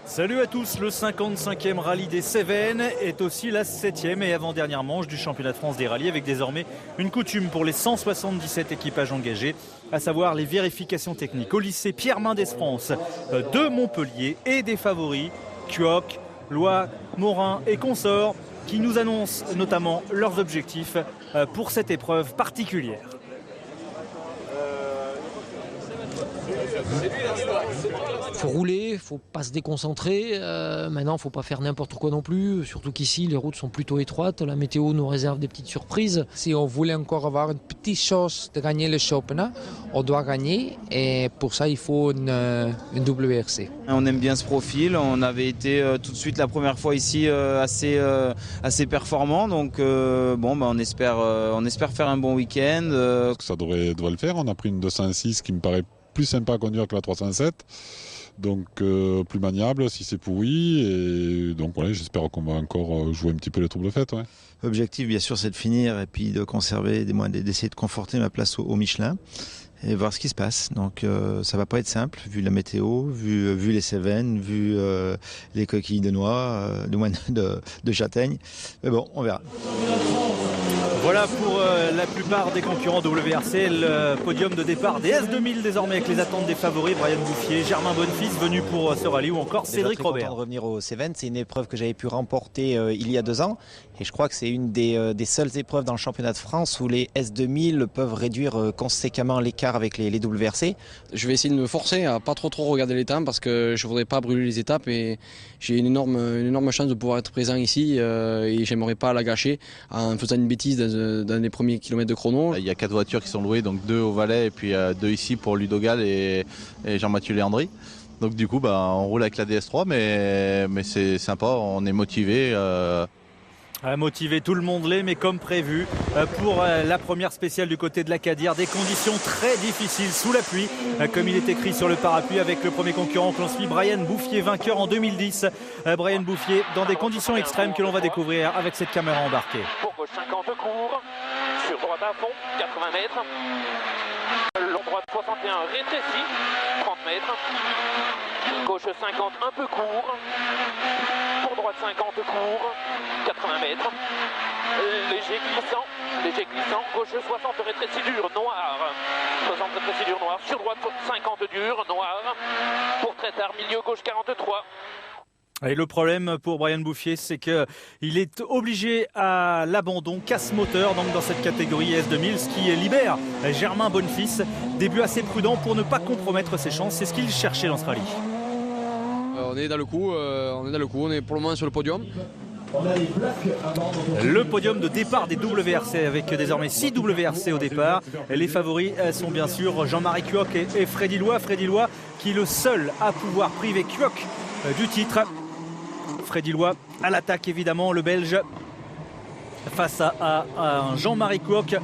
Salut à tous, le 55e rallye des Cévennes est aussi la 7e et avant-dernière manche du championnat de France des rallyes avec désormais une coutume pour les 177 équipages engagés, à savoir les vérifications techniques au lycée Pierre Mendès France de Montpellier et des favoris Kuok, Loy, Morin et consorts qui nous annoncent notamment leurs objectifs pour cette épreuve particulière. Il faut rouler, il ne faut pas se déconcentrer. Maintenant, il ne faut pas faire n'importe quoi non plus. Surtout qu'ici, les routes sont plutôt étroites. La météo nous réserve des petites surprises. Si on voulait encore avoir une petite chance de gagner le championnat, on doit gagner. Et pour ça, il faut une WRC. On aime bien ce profil. On avait été tout de suite la première fois ici assez performant. Donc on espère faire un bon week-end. Ça doit le faire. On a pris une 206 qui me paraît plus sympa à conduire que la 307. Donc plus maniable si c'est pourri, et donc voilà, j'espère qu'on va encore jouer un petit peu les troubles de fête. Ouais. L'objectif bien sûr c'est de finir et puis de conserver, d'essayer de conforter ma place au Michelin et voir ce qui se passe. Donc ça va pas être simple vu la météo, vu les Cévennes, vu les coquilles de noix, de châtaigne. Mais bon, on verra. Voilà pour la plupart des concurrents WRC, le podium de départ des S2000 désormais avec les attentes des favoris, Brian Bouffier, Germain Bonnefils venu pour ce rallye ou encore Cédric Robert. Content de revenir aux Cévennes, c'est une épreuve que j'avais pu remporter il y a 2 ans et je crois que c'est une des seules épreuves dans le championnat de France où les S2000 peuvent réduire conséquemment l'écart avec les WRC. Je vais essayer de me forcer à pas trop regarder les temps parce que je voudrais pas brûler les étapes et j'ai une énorme chance de pouvoir être présent ici et j'aimerais pas la gâcher en faisant une bêtise dans les premiers kilomètres de chrono. Il y a 4 voitures qui sont louées, donc 2 au Valais et puis 2 ici pour Ludogal et Jean-Mathieu Léandry. Donc du coup on roule avec la DS3 mais c'est sympa, on est motivé. Motiver tout le monde l'est, mais comme prévu pour la première spéciale du côté de la Cadière, des conditions très difficiles sous la pluie, comme il est écrit sur le parapluie avec le premier concurrent que l'on suit, Brian Bouffier, vainqueur en 2010. Brian Bouffier dans des conditions extrêmes que l'on va découvrir avec cette caméra embarquée. Pour gauche 50 court, sur droite à fond, 80 mètres. Long droite 61 rétréci, 30 mètres. Gauche 50 un peu court. Pour droite 50 court, 80 mètres. Léger glissant, gauche 60 rétréci dur, noir. 60 rétréci dur, noir. Sur droite 50 dur, noir. Pour très tard, milieu gauche 43. Et le problème pour Brian Bouffier, c'est qu'il est obligé à l'abandon casse-moteur donc dans cette catégorie S2000, ce qui libère Germain Bonnefils. Début assez prudent pour ne pas compromettre ses chances. C'est ce qu'il cherchait dans ce rallye. On est dans le coup, on est pour le moment sur le podium. Le podium de départ des WRC avec désormais 6 WRC au départ. Les favoris sont bien sûr Jean-Marie Kuok et Freddy Loy. Freddy Loy qui est le seul à pouvoir priver Kuok du titre. Freddy Loy à l'attaque évidemment, le Belge face à un Jean-Marie Kuok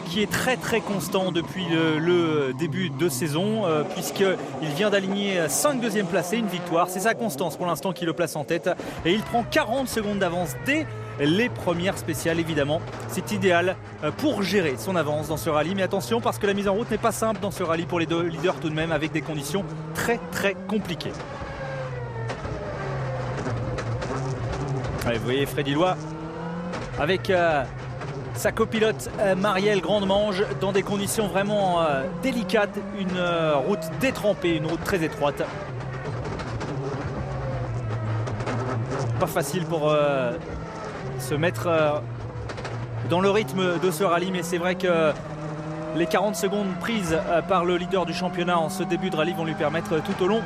qui est très constant depuis le début de saison puisqu'il vient d'aligner 5 deuxièmes placés, une victoire. C'est sa constance pour l'instant qui le place en tête et il prend 40 secondes d'avance dès les premières spéciales évidemment. C'est idéal pour gérer son avance dans ce rallye, mais attention parce que la mise en route n'est pas simple dans ce rallye pour les 2 leaders tout de même avec des conditions très compliquées. Allez, vous voyez Freddy Loy avec sa copilote Marielle Grandemange dans des conditions vraiment délicates, une route détrempée, une route très étroite. Pas facile pour se mettre dans le rythme de ce rallye, mais c'est vrai que les 40 secondes prises par le leader du championnat en ce début de rallye vont lui permettre tout au long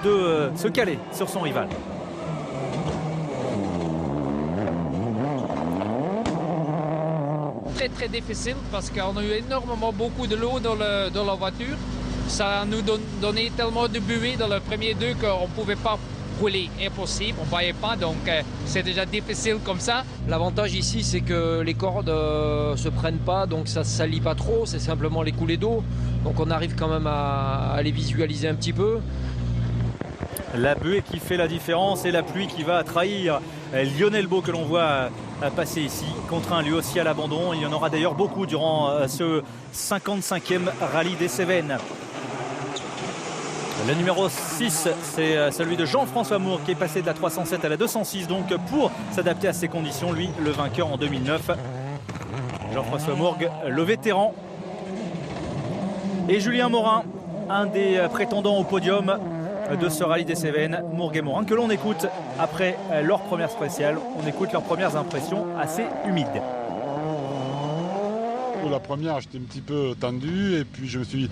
de se caler sur son rival. Très difficile parce qu'on a eu énormément beaucoup de l'eau dans la voiture. Ça nous donnait tellement de buée dans le premier 2 qu'on ne pouvait pas rouler. Impossible, on ne voyait pas, donc c'est déjà difficile comme ça. L'avantage ici, c'est que les cordes se prennent pas, donc ça ne salit pas trop, c'est simplement les coulées d'eau. Donc on arrive quand même à les visualiser un petit peu. La buée qui fait la différence et la pluie qui va trahir Lionel Beau que l'on voit passer ici, contraint lui aussi à l'abandon. Il y en aura d'ailleurs beaucoup durant ce 55e rallye des Cévennes. Le numéro 6, c'est celui de Jean-François Mourgue qui est passé de la 307 à la 206, donc pour s'adapter à ces conditions, lui, le vainqueur en 2009. Jean-François Mourgue, le vétéran. Et Julien Morin, un des prétendants au podium de ce rallye des Cévennes, Mourgue et Morin, que l'on écoute après leur première spéciale. On écoute leurs premières impressions assez humides. La première, j'étais un petit peu tendu et puis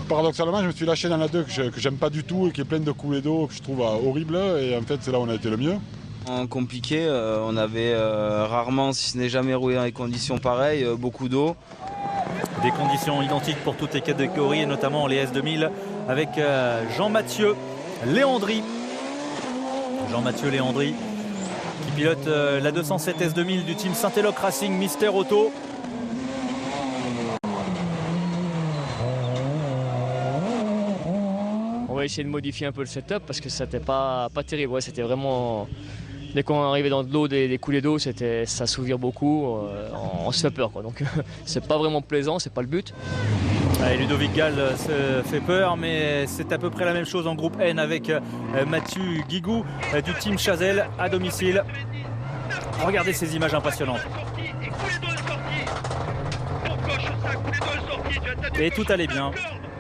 paradoxalement, je me suis lâché dans la 2 que j'aime pas du tout et qui est pleine de coulées d'eau que je trouve horrible, et en fait c'est là où on a été le mieux. En compliqué, on avait rarement, si ce n'est jamais roulé dans des conditions pareilles, beaucoup d'eau. Des conditions identiques pour toutes les catégories et notamment les S2000 avec Jean-Mathieu Léandri. Jean-Mathieu Léandri qui pilote la 207 S2000 du team Saint-Éloque Racing Mister Auto. On va essayer de modifier un peu le setup parce que c'était pas terrible. Ouais, c'était vraiment... Dès qu'on arrivait dans de l'eau, des coulées d'eau, ça s'ouvre beaucoup, on se fait peur, quoi. Donc c'est pas vraiment plaisant, c'est pas le but. Allez, Ludovic Gall se fait peur, mais c'est à peu près la même chose en groupe N avec Mathieu Guigou du team Chazelle à domicile. Regardez ces images impressionnantes. Et tout allait bien.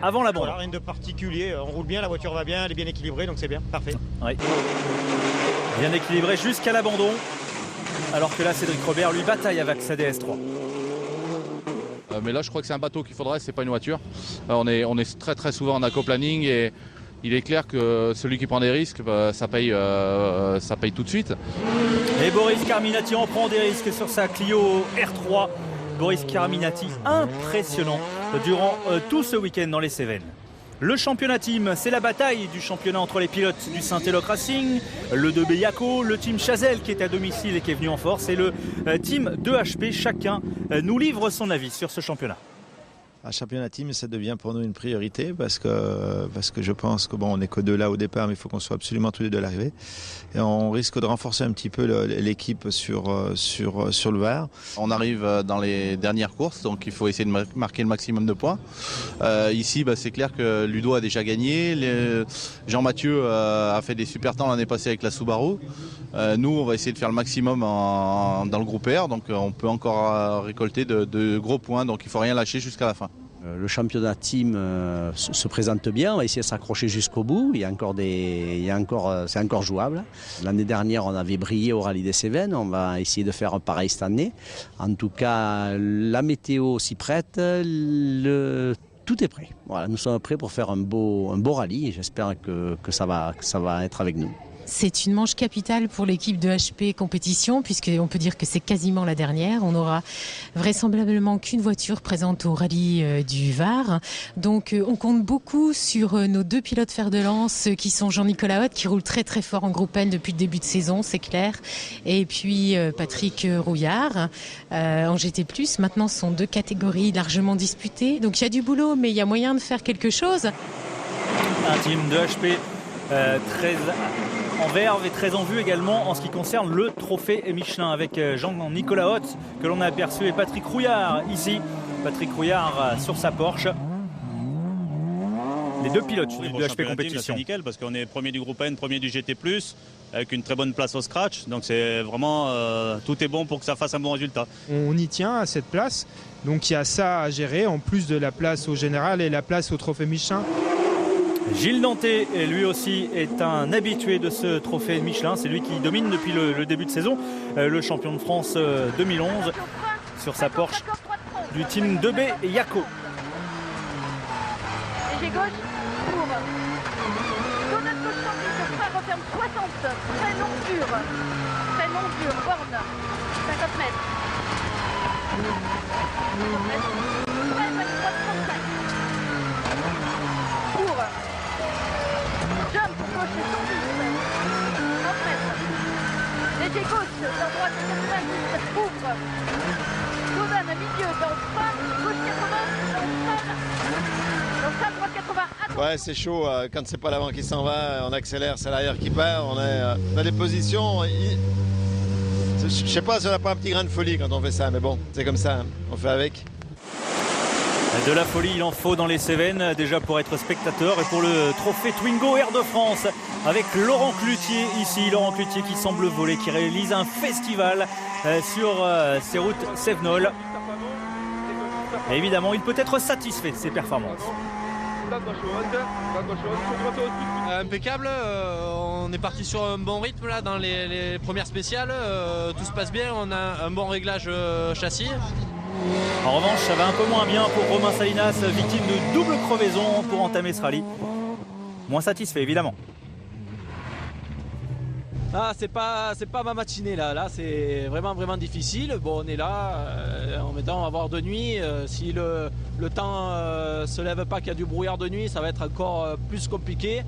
Avant la bande. Voilà, rien de particulier, on roule bien, la voiture va bien, elle est bien équilibrée, donc c'est bien, parfait. Oui. Bien équilibré jusqu'à l'abandon. Alors que là, Cédric Robert, lui, bataille avec sa DS3. Mais là, je crois que c'est un bateau qu'il faudrait, c'est pas une voiture. On est très très souvent en aquaplaning et il est clair que celui qui prend des risques, ça paye tout de suite. Et Boris Carminati en prend des risques sur sa Clio R3. Boris Carminati, impressionnant durant tout ce week-end dans les Cévennes. Le championnat team, c'est la bataille du championnat entre les pilotes du Saint-Éloque Racing, le 2B Yako, le team Chazelle qui est à domicile et qui est venu en force, et le team 2HP. Chacun nous livre son avis sur ce championnat. Un championnat team, ça devient pour nous une priorité parce que je pense que on n'est que deux là au départ, mais il faut qu'on soit absolument tous les deux à l'arrivée. Et on risque de renforcer un petit peu l'équipe sur le Var. On arrive dans les dernières courses, donc il faut essayer de marquer le maximum de points. Ici, c'est clair que Ludo a déjà gagné. Jean-Mathieu a fait des super temps l'année passée avec la Subaru. Nous, on va essayer de faire le maximum dans le groupe R, donc on peut encore récolter de gros points, donc il ne faut rien lâcher jusqu'à la fin. Le championnat team se présente bien, on va essayer de s'accrocher jusqu'au bout, c'est encore jouable. L'année dernière on avait brillé au rallye des Cévennes, on va essayer de faire pareil cette année. En tout cas la météo s'y prête, tout est prêt. Voilà, nous sommes prêts pour faire un beau rallye et j'espère que ça va être avec nous. C'est une manche capitale pour l'équipe de HP Compétition puisqu'on peut dire que c'est quasiment la dernière. On n'aura vraisemblablement qu'une voiture présente au rallye du Var. Donc on compte beaucoup sur nos deux pilotes fer de lance qui sont Jean-Nicolas Hoth qui roule très très fort en groupe N depuis le début de saison, c'est clair. Et puis Patrick Rouillard en GT+. Maintenant ce sont deux catégories largement disputées. Donc il y a du boulot mais il y a moyen de faire quelque chose. Un team de HP très en verve et très en vue également en ce qui concerne le trophée Michelin avec Jean-Nicolas Hoth que l'on a aperçu et Patrick Rouillard ici. Patrick Rouillard sur sa Porsche. Les deux pilotes de HP Compétition. C'est nickel parce qu'on est premier du groupe N, premier du GT+, avec une très bonne place au scratch. Donc c'est vraiment, tout est bon pour que ça fasse un bon résultat. On y tient à cette place. Donc il y a ça à gérer en plus de la place au général et la place au trophée Michelin. Gilles Danté, lui aussi, est un habitué de ce trophée Michelin. C'est lui qui domine depuis le début de saison, le champion de France 2011 sur sa Porsche du team 2B Yako. Léger gauche, pour Donald Cochon sur phare referme 60, très long dur, borne, 50 mètres. Pour jump, gauche et 110, 30 mètres. Léger gauche, dans droite 90, ouvre. Dodan à milieu, dans phare, gauche 80, dans droite 80. Ouais, c'est chaud quand c'est pas l'avant qui s'en va, on accélère, c'est l'arrière qui part, on est dans des positions. Je sais pas si on n'a pas un petit grain de folie quand on fait ça, mais bon, c'est comme ça, hein. On fait avec. De la folie, il en faut dans les Cévennes, déjà pour être spectateur et pour le trophée Twingo Air de France avec Laurent Cloutier ici. Laurent Cloutier qui semble voler, qui réalise un festival sur ces routes cévenoles. Et évidemment, il peut être satisfait de ses performances. Impeccable, on est parti sur un bon rythme là dans les premières spéciales, tout se passe bien, on a un bon réglage châssis. En revanche, ça va un peu moins bien pour Romain Salinas, victime de double crevaison pour entamer ce rallye. Moins satisfait évidemment. Ah, c'est pas ma matinée là c'est vraiment difficile. Bon, on est là, en même temps on va voir de nuit. Si le temps se lève pas, qu'il y a du brouillard de nuit, ça va être encore plus compliqué.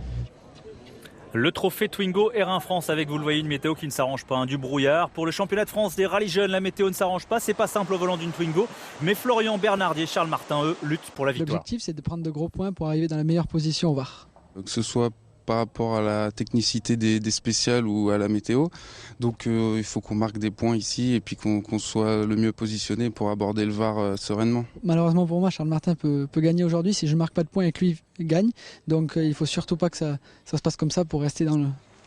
Le trophée Twingo R1 France avec, vous le voyez, une météo qui ne s'arrange pas, du brouillard. Pour le championnat de France des rallyes jeunes, la météo ne s'arrange pas, c'est pas simple au volant d'une Twingo. Mais Florian Bernardier et Charles Martin, eux, luttent pour la victoire. L'objectif, c'est de prendre de gros points pour arriver dans la meilleure position au VAR. Que ce soit par rapport à la technicité des spéciales ou à la météo. Donc il faut qu'on marque des points ici et puis qu'on soit le mieux positionné pour aborder le VAR sereinement. Malheureusement pour moi, Charles Martin peut gagner aujourd'hui. Si je ne marque pas de points et que lui gagne, donc il ne faut surtout pas que ça se passe comme ça pour rester dans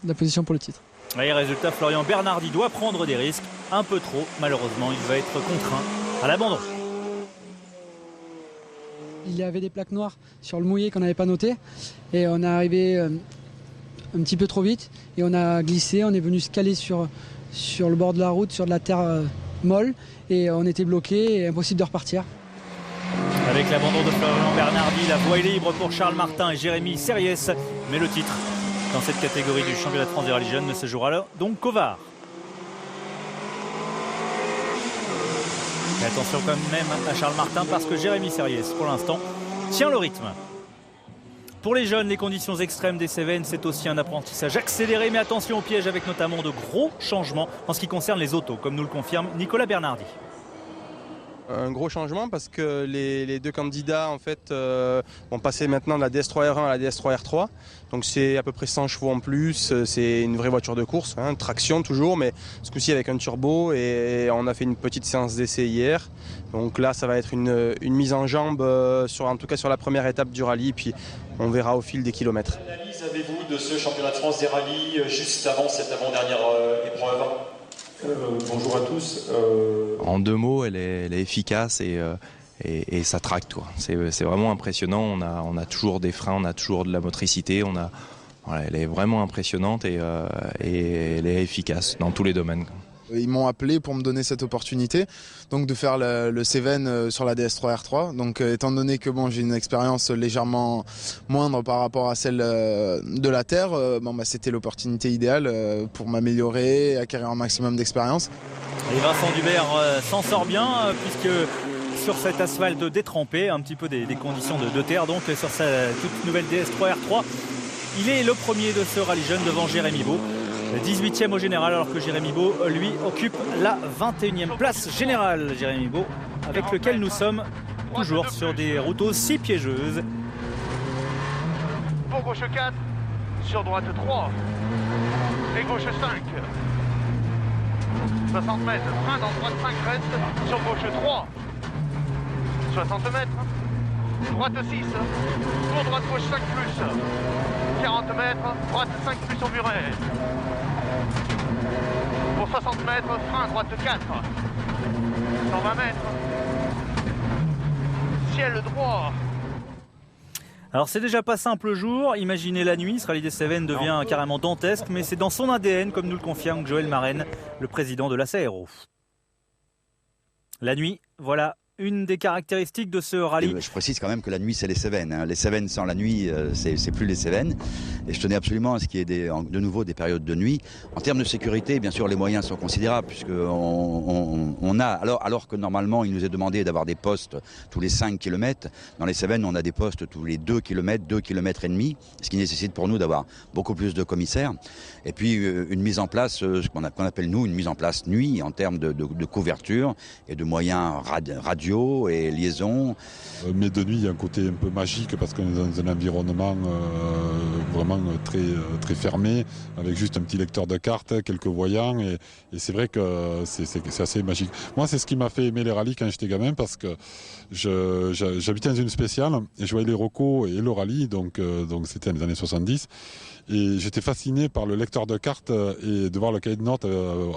la position pour le titre. Et résultat, Florian Bernardi doit prendre des risques, un peu trop. Malheureusement, il va être contraint à l'abandon. Il y avait des plaques noires sur le mouillé qu'on n'avait pas noté et on est arrivé un petit peu trop vite et on a glissé, on est venu se caler sur le bord de la route, sur de la terre molle et on était bloqué et impossible de repartir. Avec l'abandon de Florian Bernardi, la voie est libre pour Charles Martin et Jérémy Serriès, mais le titre dans cette catégorie du championnat de France des rallyes jeunes ne se jouera là donc qu'au VAR. Et attention quand même à Charles Martin parce que Jérémy Serriès, pour l'instant, tient le rythme. Pour les jeunes, les conditions extrêmes des Cévennes, c'est aussi un apprentissage accéléré, mais attention au piège avec notamment de gros changements en ce qui concerne les autos, comme nous le confirme Nicolas Bernardi. Un gros changement parce que les deux candidats en fait vont passer maintenant de la DS3R1 à la DS3R3. Donc c'est à peu près 100 chevaux en plus, c'est une vraie voiture de course, traction toujours, mais ce coup-ci avec un turbo et on a fait une petite séance d'essai hier. Donc là ça va être une mise en jambe en tout cas sur la première étape du rallye, puis on verra au fil des kilomètres. Quelle analyse avez-vous de ce championnat de France des rallyes juste avant cette avant-dernière épreuve ? Bonjour à tous. En deux mots, elle est efficace et ça tracte. C'est vraiment impressionnant. On a toujours des freins, on a toujours de la motricité. Elle est vraiment impressionnante et elle est efficace dans tous les domaines. Ils m'ont appelé pour me donner cette opportunité donc de faire le Cévennes sur la DS3R3. Donc étant donné que j'ai une expérience légèrement moindre par rapport à celle de la Terre, c'était l'opportunité idéale pour m'améliorer et acquérir un maximum d'expérience. Et Vincent Dubert s'en sort bien puisque sur cet asphalte détrempé, un petit peu des conditions de terre, donc sur sa toute nouvelle DS3R3, il est le premier de ce rallye jeune devant Jérémy Beau. 18e au général, alors que Jérémy Beau, lui, occupe la 21e place générale. Jérémy Beau, avec lequel nous sommes toujours sur des routes aussi piégeuses. Pour gauche 4, sur droite 3, et gauche 5. 60 mètres, frein dans droite 5 reste, sur gauche 3. 60 mètres, droite 6, pour droite gauche 5 plus. 40 mètres, droite 5 plus au muret. Pour 60 mètres, frein droite 4. 120 mètres. Ciel droit. Alors c'est déjà pas simple le jour, imaginez la nuit, ce rallye des Cévennes devient carrément dantesque, mais c'est dans son ADN, comme nous le confirme Joël Marenne, le président de l'ACRO. La nuit, voilà une des caractéristiques de ce rallye. Je précise quand même que la nuit, c'est les Cévennes. Les Cévennes sans la nuit, c'est plus les Cévennes. Et je tenais absolument à ce qu'il y ait de nouveau des périodes de nuit. En termes de sécurité, bien sûr, les moyens sont considérables, puisqu'on a, alors que normalement, il nous est demandé d'avoir des postes tous les 5 km, dans les Cévennes, on a des postes tous les 2 km, 2 km et demi, ce qui nécessite pour nous d'avoir beaucoup plus de commissaires. Et puis, une mise en place, ce qu'on appelle, nous, une mise en place nuit, en termes de couverture et de moyens radio et liaison. Mais de nuit, il y a un côté un peu magique parce qu'on est dans un environnement vraiment vraiment très fermé, avec juste un petit lecteur de cartes, quelques voyants, et c'est vrai que c'est assez magique. Moi, c'est ce qui m'a fait aimer les rallyes quand j'étais gamin, parce que j'habitais dans une spéciale, et je voyais les recos et le rallye, donc c'était dans les années 70, et j'étais fasciné par le lecteur de cartes et de voir le cahier de notes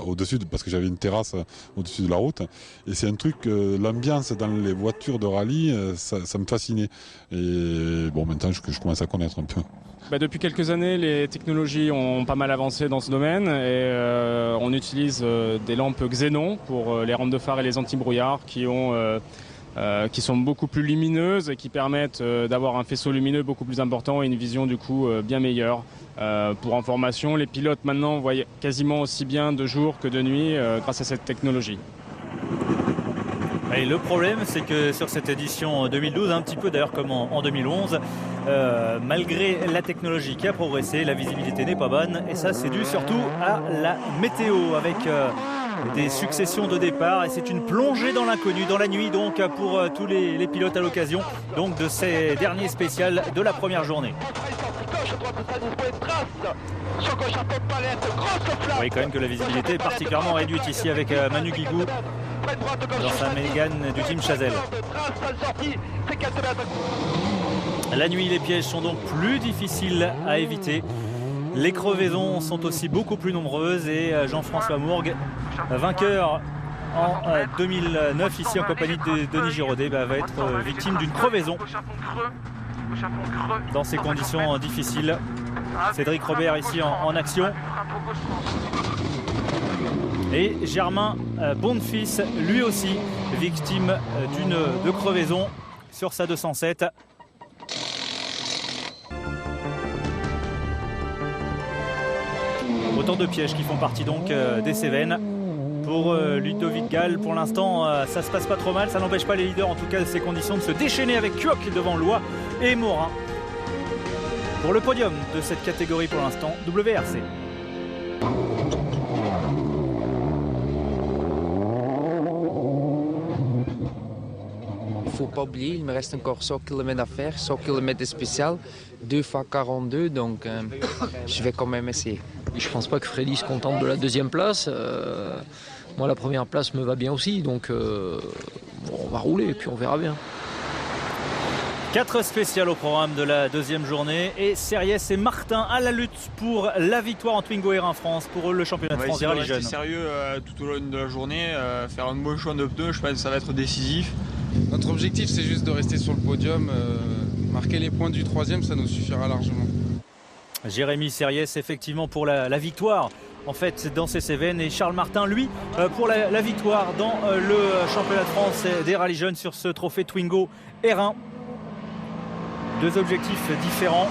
au-dessus, parce que j'avais une terrasse au-dessus de la route, et c'est un truc, l'ambiance dans les voitures de rallye, ça me fascinait. Et bon, maintenant je commence à connaître un peu. Depuis quelques années, les technologies ont pas mal avancé dans ce domaine et on utilise des lampes xénon pour les rampes de phare et les anti-brouillards qui sont beaucoup plus lumineuses et qui permettent d'avoir un faisceau lumineux beaucoup plus important et une vision du coup bien meilleure. Pour information, les pilotes maintenant voient quasiment aussi bien de jour que de nuit grâce à cette technologie. Et le problème, c'est que sur cette édition 2012, un petit peu d'ailleurs comme en 2011, malgré la technologie qui a progressé, la visibilité n'est pas bonne. Et ça, c'est dû surtout à la météo, avec des successions de départs. Et c'est une plongée dans l'inconnu, dans la nuit, donc pour tous les pilotes à l'occasion donc de ces derniers spéciales de la première journée. Vous voyez quand même que la visibilité est particulièrement réduite ici avec Manu Guigou dans sa Mégane du team Chazelle. La nuit, les pièges sont donc plus difficiles à éviter. Les crevaisons sont aussi beaucoup plus nombreuses et Jean-François Mourgue, vainqueur en 2009 ici en compagnie de Denis Giraudet, va être victime d'une crevaison dans ces conditions difficiles. Cédric Robert ici en action. Et Germain Bondefils, lui aussi, victime de crevaison sur sa 207. Autant de pièges qui font partie donc des Cévennes. Pour Ludovic Gall, pour l'instant, ça se passe pas trop mal. Ça n'empêche pas les leaders, en tout cas de ces conditions, de se déchaîner avec Kuok devant Loy et Morin. Pour le podium de cette catégorie pour l'instant, WRC. Il ne faut pas oublier, il me reste encore 100 km à faire, 100 km spécial, 2 fois 42, donc je vais quand même essayer. Je ne pense pas que Freddy se contente de la deuxième place. Moi, la première place me va bien aussi, donc on va rouler et puis on verra bien. 4 spéciales au programme de la deuxième journée et Serriès et Martin à la lutte pour la victoire en Twingo R1 France pour le championnat de France des rallyes jeunes. Sérieux tout au long de la journée, faire un bon choix de pneus, je pense que ça va être décisif. Notre objectif, c'est juste de rester sur le podium, marquer les points du troisième, ça nous suffira largement. Jérémy Serriès effectivement pour la victoire en fait dans ces Cévennes et Charles Martin lui pour la victoire dans le championnat de France des rallyes jeunes sur ce trophée Twingo R1. Deux objectifs différents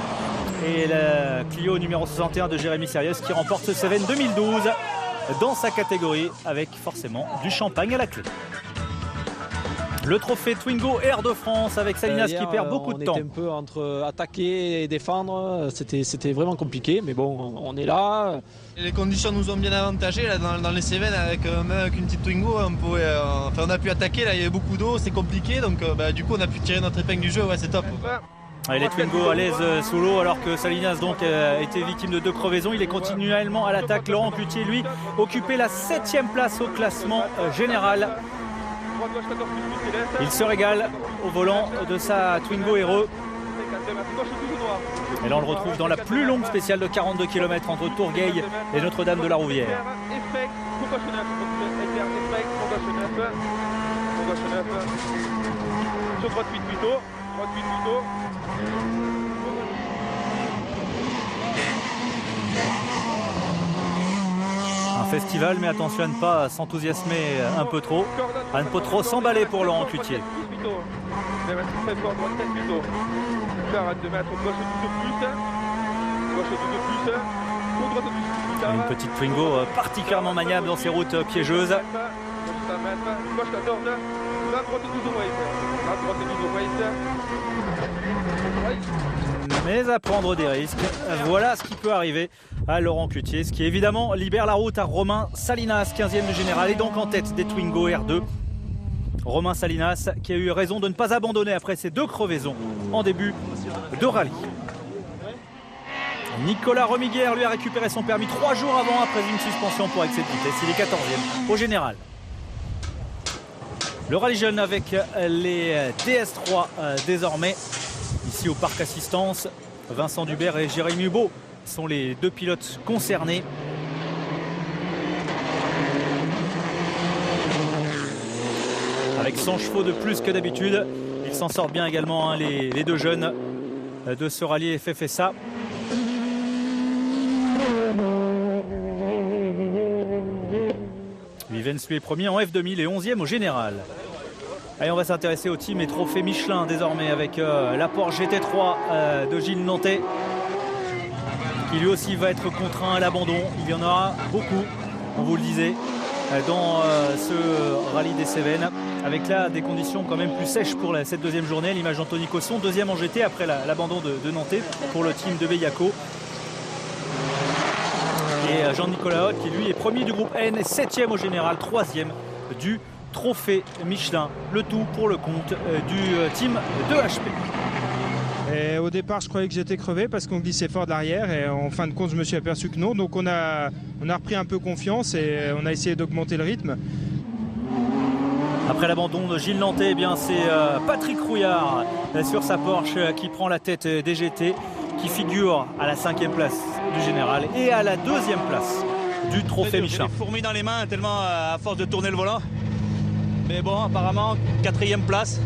et la Clio numéro 61 de Jérémy Serriès qui remporte ce Cévennes 2012 dans sa catégorie avec forcément du champagne à la clé. Le trophée Twingo R de France avec Salinas qui perd beaucoup de temps. On était un peu entre attaquer et défendre, c'était vraiment compliqué, mais bon, on est là. Les conditions nous ont bien avantagés là, dans les Cévennes avec une petite Twingo, on a pu attaquer, là, il y avait beaucoup d'eau, c'est compliqué, donc du coup on a pu tirer notre épingle du jeu, ouais, c'est top. Les Twingo à l'aise sous l'eau alors que Salinas donc était victime de 2 crevaisons. Il est continuellement à l'attaque. Laurent Cloutier lui occupait la 7e place au classement général. Il se régale au volant de sa Twingo RE. Et là on le retrouve dans la plus longue spéciale de 42 km entre Tourgueil et Notre-Dame de la Rouvière. Un festival, mais attention à ne pas s'enthousiasmer un peu trop, à ne pas trop s'emballer pour Laurent Cloutier. Une petite Twingo particulièrement maniable dans ses routes piégeuses. Mais à prendre des risques, voilà ce qui peut arriver à Laurent Cloutier, ce qui évidemment libère la route à Romain Salinas, 15e du général et donc en tête des Twingo R2. Romain Salinas qui a eu raison de ne pas abandonner après ses 2 crevaisons en début de rallye. Nicolas Remiguer lui a récupéré son permis 3 jours avant après une suspension pour excès de vitesse. Il est 14e au général. Le rallye jeune avec les DS3 désormais ici au parc assistance. Vincent Dubert et Jérémy Hubeau sont les deux pilotes concernés. Avec 100 chevaux de plus que d'habitude. Ils s'en sortent bien également, hein, les deux jeunes de ce rallye FFSA. Vivens lui est premier en F2000 et 11e au général. Allez, on va s'intéresser au team et trophée Michelin désormais avec la Porsche GT3 de Gilles Nantais qui lui aussi va être contraint à l'abandon. Il y en aura beaucoup, on vous le disait, dans ce rallye des Cévennes avec là des conditions quand même plus sèches pour cette deuxième journée. L'image d'Anthony Cosson, deuxième en GT après l'abandon de Nantais pour le team de Beyaco. Et Jean-Nicolas Hoth qui lui est premier du groupe N, 7e au général, 3e du trophée Michelin. Le tout pour le compte du team de HP. Et au départ, je croyais que j'étais crevé parce qu'on glissait fort de l'arrière et en fin de compte, je me suis aperçu que non. Donc on a repris un peu confiance et on a essayé d'augmenter le rythme. Après l'abandon de Gilles Nantais, eh bien c'est Patrick Rouillard sur sa Porsche qui prend la tête des GT, qui figure à la 5e place du général et à la 2e place du trophée Michelin. J'ai des fourmis dans les mains tellement à force de tourner le volant. Mais bon, apparemment 4e place,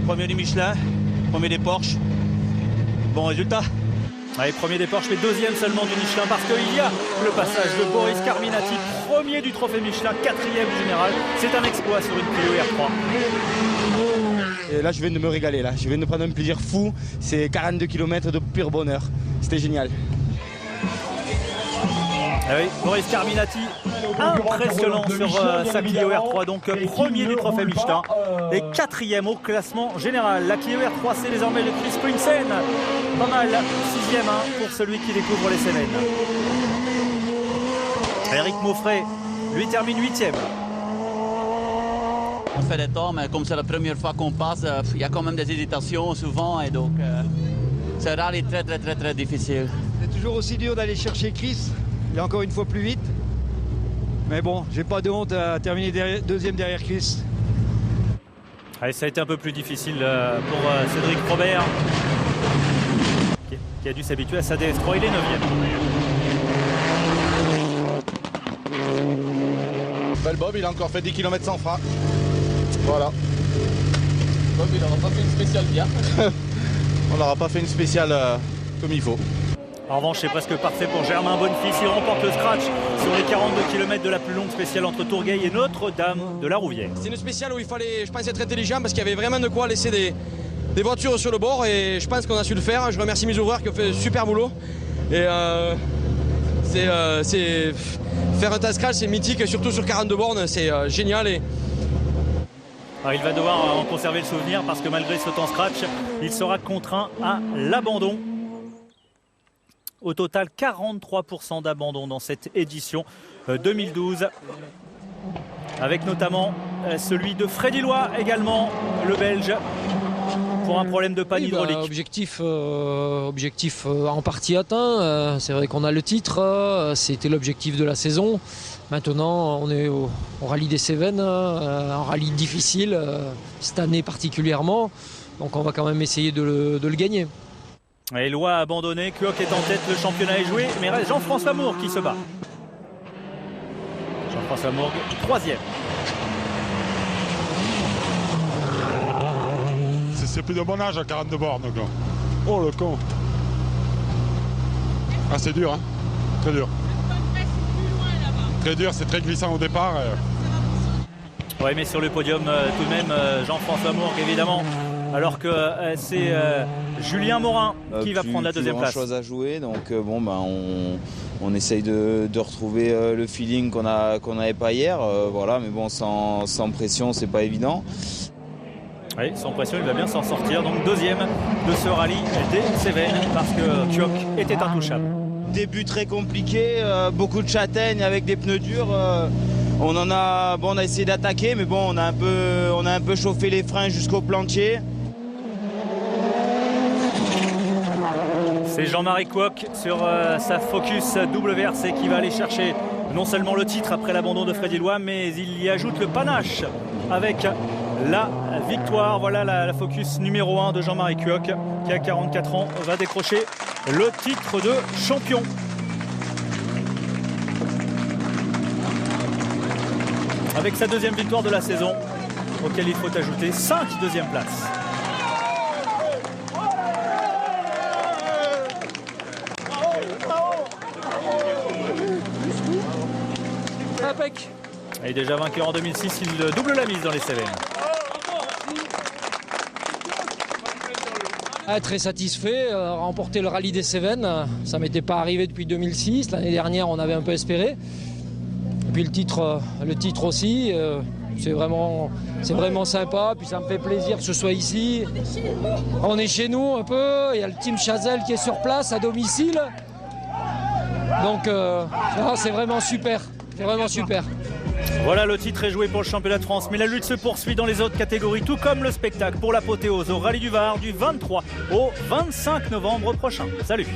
premier du Michelin, premier des Porsche. Bon résultat. Allez, premier des Porsche, mais 2e seulement du Michelin parce qu'il y a le passage de Boris Carminati, premier du trophée Michelin, 4e du général. C'est un exploit sur une Clio R3. Et là, je viens de me régaler. Là. Je viens de prendre un plaisir fou. C'est 42 km de pur bonheur. C'était génial. Ah oui, Boris Carminati, impressionnant sur sa Clio R3, donc premier du trophée Michelin et 4e au classement général. La Clio R3, c'est désormais le Chris Prinsen, pas mal, 6e pour celui qui découvre les Cévennes. Eric Maufray, lui termine 8e. On fait des temps, mais comme c'est la première fois qu'on passe, il y a quand même des hésitations souvent et donc c'est un rallye très difficile. C'est toujours aussi dur d'aller chercher Chris. Il est encore une fois plus vite. Mais bon, j'ai pas de honte à terminer deuxième derrière Chris. Allez, ça a été un peu plus difficile pour Cédric Robert qui a dû s'habituer à sa DS3. Il est 9e. Belle Bob, il a encore fait 10 km sans frein. Voilà. Bob, il n'aura pas fait une spéciale bien. On n'aura pas fait une spéciale comme il faut. En revanche, c'est presque parfait pour Germain Bonnefils. Il remporte le scratch sur les 42 km de la plus longue spéciale entre Tourgueil et Notre-Dame de la Rouvière. C'est une spéciale où il fallait, je pense, être intelligent parce qu'il y avait vraiment de quoi laisser des voitures sur le bord et je pense qu'on a su le faire. Je remercie mes ouvreurs qui ont fait un super boulot. Et faire un tas scratch, c'est mythique, surtout sur 42 bornes, c'est génial. Alors, il va devoir en conserver le souvenir parce que malgré ce temps scratch, il sera contraint à l'abandon. Au total, 43% d'abandon dans cette édition 2012. Avec notamment celui de Freddy Loy également, le Belge, pour un problème de panne hydraulique. Objectif en partie atteint. C'est vrai qu'on a le titre, c'était l'objectif de la saison. Maintenant, on est au rallye des Cévennes, un rallye difficile, cette année particulièrement. Donc on va quand même essayer de le gagner. Et Loy a abandonné, Kuok est en tête, le championnat est joué, mais reste Jean-François Mourgue qui se bat. Jean-François Mourgue, 3e. C'est plus de bon âge à 42 bornes. Donc. Oh le con. Ah c'est dur, hein. Très dur. Très dur, c'est très glissant au départ. Oui, mais sur le podium tout de même, Jean-François Mourgue évidemment. Alors que c'est Julien Morin qui va prendre la deuxième place. Plus grand chose à jouer, donc on essaye de retrouver le feeling qu'on n'avait pas hier. Voilà, mais bon, sans pression, c'est pas évident. Oui, sans pression, il va bien s'en sortir. Donc deuxième de ce rallye des Cévennes parce que Kuok était intouchable. Début très compliqué, beaucoup de châtaignes avec des pneus durs. On a essayé d'attaquer, mais bon, on a un peu chauffé les freins jusqu'au plantier. C'est Jean-Marie Couoc sur sa Focus WRC qui va aller chercher non seulement le titre après l'abandon de Freddy Loy, mais il y ajoute le panache avec la victoire. Voilà la Focus numéro 1 de Jean-Marie Couoc qui à 44 ans va décrocher le titre de champion. Avec sa deuxième victoire de la saison, auquel il faut ajouter 5 deuxièmes places. Et déjà vainqueur en 2006, il double la mise dans les Cévennes. Très satisfait, remporter le rallye des Cévennes, ça ne m'était pas arrivé depuis 2006. L'année dernière, on avait un peu espéré. Et puis le titre aussi, c'est vraiment sympa. Puis ça me fait plaisir que ce soit ici. On est chez nous un peu, il y a le team Chazelle qui est sur place à domicile. Donc c'est vraiment super, c'est vraiment super. Voilà, le titre est joué pour le championnat de France, mais la lutte se poursuit dans les autres catégories, tout comme le spectacle pour l'apothéose au Rallye du Var du 23 au 25 novembre prochain. Salut!